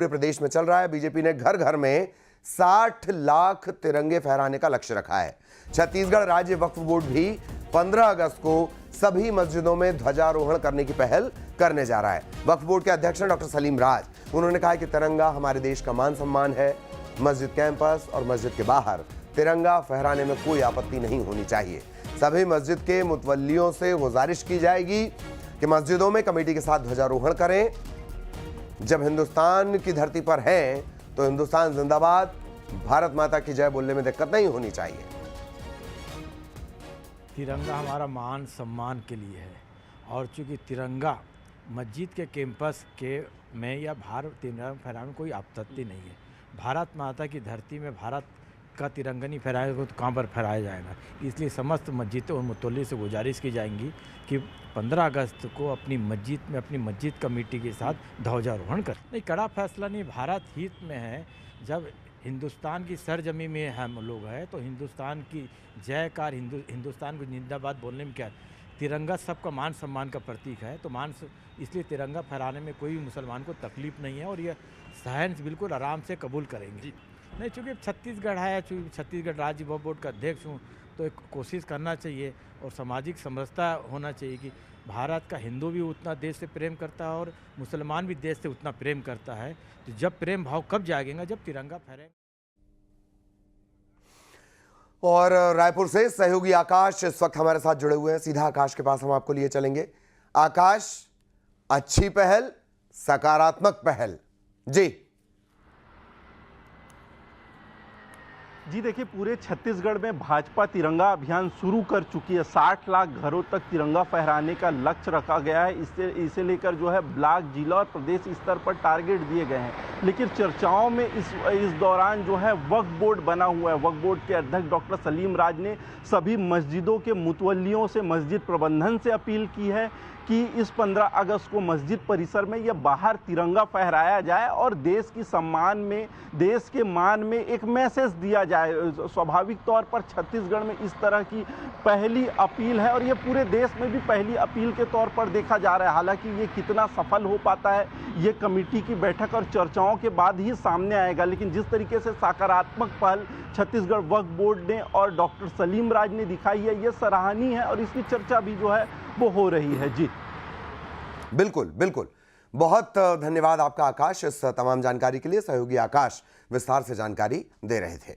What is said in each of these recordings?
पूरे प्रदेश में चल रहा है। बीजेपी ने घर घर में 60 लाख तिरंगे फहराने का लक्ष्य रखा है। छत्तीसगढ़ राज्य वक्फ बोर्ड भी 15 अगस्त को सभी मस्जिदों में ध्वजारोहण करने की पहल करने जा रहा है। वक्फ बोर्ड के अध्यक्ष डॉक्टर सलीम राज, उन्होंने कहा कि तिरंगा हमारे देश का मान सम्मान है। मस्जिद कैंपस और मस्जिद के बाहर तिरंगा फहराने में कोई आपत्ति नहीं होनी चाहिए। सभी मस्जिद के मुतवल्लियों से गुजारिश की जाएगी कि मस्जिदों में कमेटी के साथ ध्वजारोहण करें। जब हिंदुस्तान की धरती पर हैं तो हिंदुस्तान जिंदाबाद, भारत माता की जय बोलने में दिक्कत नहीं होनी चाहिए। तिरंगा हमारा मान सम्मान के लिए है और चूंकि तिरंगा मस्जिद के कैंपस के में या बाहर तिरंगा फहराने में कोई आपत्ति नहीं है। भारत माता की धरती में भारत का तिरंगा नहीं फहराएगा तो कहाँ पर फहराया जाएगा। इसलिए समस्त मस्जिदों और मुतल्ली से गुजारिश की जाएंगी कि 15 अगस्त को अपनी मस्जिद में अपनी मस्जिद कमेटी के साथ ध्वजारोहण कर। नहीं, कड़ा फैसला नहीं, भारत हित में है। जब हिंदुस्तान की सरजमी में हम लोग हैं तो हिंदुस्तान की जयकार, हिंदुस्तान को जिंदाबाद बोलने में क्या, तिरंगा सबका मान सम्मान का प्रतीक है। तो इसलिए तिरंगा फहराने में कोई मुसलमान को तकलीफ नहीं है और ये सहन बिल्कुल आराम से कबूल करेंगे। नहीं, चूँकि छत्तीसगढ़ है, चूँकि छत्तीसगढ़ राज्य वक्फ बोर्ड का अध्यक्ष हूँ, तो एक कोशिश करना चाहिए और सामाजिक समरसता होना चाहिए कि भारत का हिंदू भी उतना देश से प्रेम करता है और मुसलमान भी देश से उतना प्रेम करता है। तो जब प्रेम भाव कब जागेगा, जब तिरंगा फहरेगा। और रायपुर से सहयोगी आकाश इस वक्त हमारे साथ जुड़े हुए हैं। सीधा आकाश के पास हम आपको लिए चलेंगे। आकाश, अच्छी पहल, सकारात्मक पहल। जी देखिए, पूरे छत्तीसगढ़ में भाजपा तिरंगा अभियान शुरू कर चुकी है। 60 लाख घरों तक तिरंगा फहराने का लक्ष्य रखा गया है। इसे लेकर जो है ब्लॉक, जिला और प्रदेश स्तर पर टारगेट दिए गए हैं। लेकिन चर्चाओं में इस दौरान जो है वक्फ बोर्ड बना हुआ है। वक्फ बोर्ड के अध्यक्ष डॉक्टर सलीम राज ने सभी मस्जिदों के मुतवल्लियों से, मस्जिद प्रबंधन से अपील की है कि इस 15 अगस्त को मस्जिद परिसर में या बाहर तिरंगा फहराया जाए और देश की सम्मान में, देश के मान में एक मैसेज दिया जाए। स्वाभाविक तौर पर छत्तीसगढ़ में इस तरह की पहली अपील है और ये पूरे देश में भी पहली अपील के तौर पर देखा जा रहा है। हालांकि ये कितना सफल हो पाता है, ये कमेटी की बैठक और चर्चाओं के बाद ही सामने आएगा। लेकिन जिस तरीके से सकारात्मक पहल छत्तीसगढ़ वक्फ बोर्ड ने और डॉक्टर सलीम राज ने दिखाई है, ये सराहनीय है और इसकी चर्चा भी जो है वो हो रही है। जी बिल्कुल बिल्कुल, बहुत धन्यवाद आपका आकाश इस तमाम जानकारी के लिए। सहयोगी आकाश विस्तार से जानकारी दे रहे थे।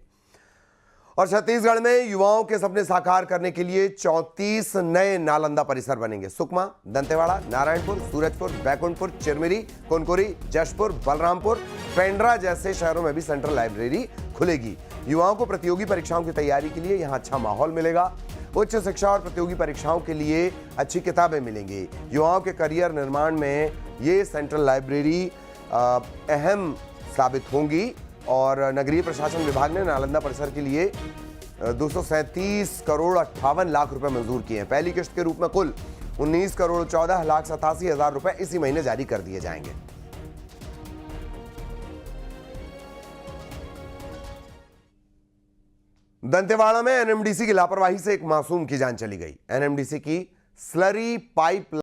और छत्तीसगढ़ में युवाओं के सपने साकार करने के लिए 34 नए नालंदा परिसर बनेंगे। सुकमा, दंतेवाड़ा, नारायणपुर, सूरजपुर, बैकुंठपुर, चिरमिरी, कुनकुरी, जशपुर, बलरामपुर, पेंड्रा जैसे शहरों में भी सेंट्रल लाइब्रेरी खुलेगी। युवाओं को प्रतियोगी परीक्षाओं की तैयारी के लिए यहां अच्छा माहौल मिलेगा। उच्च शिक्षा और प्रतियोगी परीक्षाओं के लिए अच्छी किताबें मिलेंगी। युवाओं के करियर निर्माण में ये सेंट्रल लाइब्रेरी अहम साबित होंगी। और नगरीय प्रशासन विभाग ने नालंदा परिसर के लिए 237 करोड़ 58 लाख रुपए मंजूर किए हैं। पहली किश्त के रूप में कुल 19 करोड़ 14 लाख 87 हजार रुपए इसी महीने जारी कर दिए जाएंगे। दंतेवाड़ा में एनएमडीसी की लापरवाही से एक मासूम की जान चली गई। एनएमडीसी की स्लरी पाइप